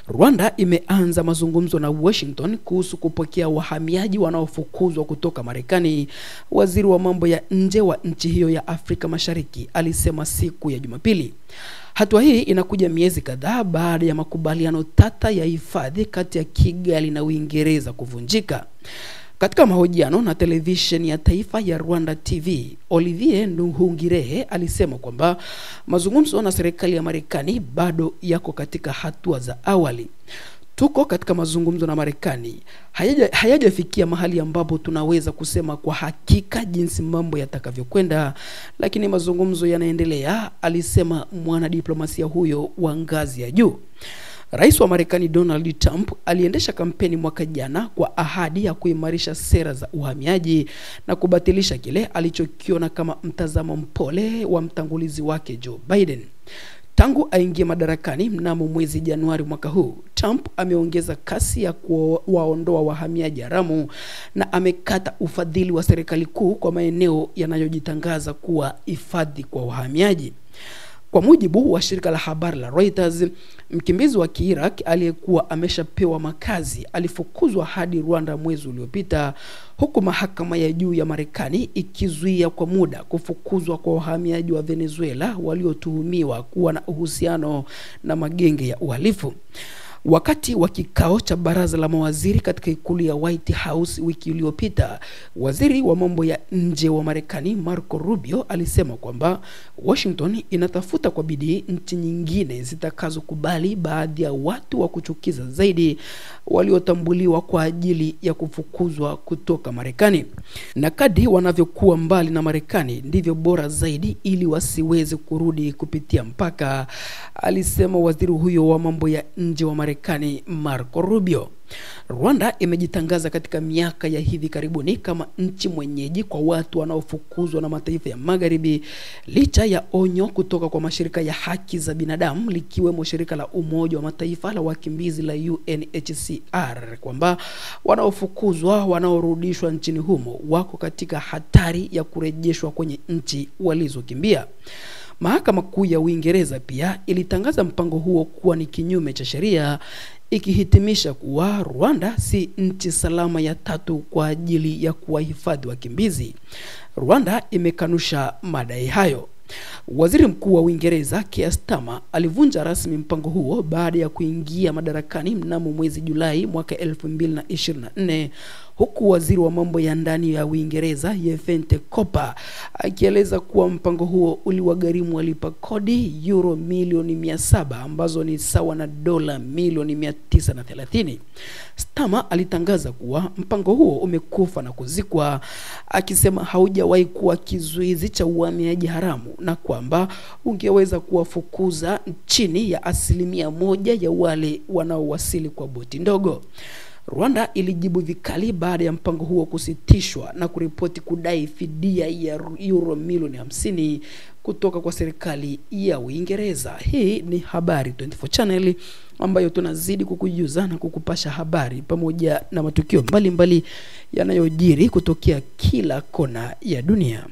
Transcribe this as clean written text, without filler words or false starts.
Rwanda imeanza mazungumzo na Washington kuhusu kupokea wahamiaji wanaofukuzwa kutoka Marekani. Waziri wa mambo ya nje wa nchi hiyo ya Afrika Mashariki alisema siku ya Jumapili. Hatua hii inakuja miezi kadhaa baada ya makubaliano tata ya hifadhi kati ya Kigali na Uingereza kuvunjika. Katika mahojiano na televisheni ya taifa ya Rwanda TV, Olivier Nduhungirehe alisema kwamba mazungumzo na serikali ya Marekani bado yako katika hatua za awali. Tuko katika mazungumzo na Marekani, hayajafikia mahali ambapo tunaweza kusema kwa hakika jinsi mambo yatakavyokwenda, lakini mazungumzo yanaendelea, alisema mwanadiplomasia huyo wa ngazi ya juu. Rais wa Marekani Donald Trump aliendesha kampeni mwaka jana kwa ahadi ya kuimarisha sera za uhamiaji na kubatilisha kile alichokiona kama mtazamo mpole wa mtangulizi wake Joe Biden. Tangu aingie madarakani mnamo mwezi Januari mwaka huu, Trump ameongeza kasi ya kuwaondoa wahamiaji haramu na amekata ufadhili wa serikali kuu kwa maeneo yanayojitangaza kuwa hifadhi kwa wahamiaji. Kwa mujibu wa shirika la habari la Reuters, mkimbizi wa Kiiraq aliyekuwa ameshapewa makazi alifukuzwa hadi Rwanda mwezi uliopita, huku mahakama ya juu ya Marekani ikizuia kwa muda kufukuzwa kwa wahamiaji wa Venezuela waliotuhumiwa kuwa na uhusiano na magenge ya uhalifu. Wakati wa kikao cha baraza la mawaziri katika ikulu ya White House wiki iliyopita, waziri wa mambo ya nje wa Marekani Marco Rubio alisema kwamba Washington inatafuta kwa bidii nchi nyingine zitakazokubali baadhi ya watu wa kuchukiza zaidi waliotambuliwa kwa ajili ya kufukuzwa kutoka Marekani. Na kadri wanavyokuwa mbali na Marekani ndivyo bora zaidi ili wasiweze kurudi kupitia mpaka, alisema waziri huyo wa mambo ya nje wa Marekani Marco Rubio. Rwanda imejitangaza katika miaka ya hivi karibuni kama nchi mwenyeji kwa watu wanaofukuzwa na mataifa ya Magharibi, licha ya onyo kutoka kwa mashirika ya haki za binadamu likiwemo shirika la Umoja wa Mataifa la wakimbizi la UNHCR kwamba wanaofukuzwa wanaorudishwa nchini humo wako katika hatari ya kurejeshwa kwenye nchi walizokimbia. Mahakama Kuu ya Uingereza pia ilitangaza mpango huo kuwa ni kinyume cha sheria, ikihitimisha kuwa Rwanda si nchi salama ya tatu kwa ajili ya kuwahifadhi wakimbizi. Rwanda imekanusha madai hayo. Waziri Mkuu wa Uingereza Keir Starmer alivunja rasmi mpango huo baada ya kuingia madarakani mnamo mwezi Julai mwaka 2024, huku waziri wa mambo ya ndani ya Uingereza Yefente Kopa akieleza kuwa mpango huo uliwagharimu walipa kodi euro milioni 700 ambazo ni sawa na dola milioni 930. Starmer alitangaza kuwa mpango huo umekufa na kuzikwa, akisema haujawahi kuwa kizuizi cha uhamiaji haramu na kwamba ungeweza kuwafukuza chini ya 1% ya wale wanaowasili kwa boti ndogo. Rwanda ilijibu vikali baada ya mpango huo kusitishwa na kuripoti kudai fidia ya euro milioni 50 kutoka kwa serikali ya Uingereza. Hii ni Habari 24 Channel ambayo tunazidi kukujuza na kukupasha habari pamoja na matukio mbalimbali yanayojiri kutokea kila kona ya dunia.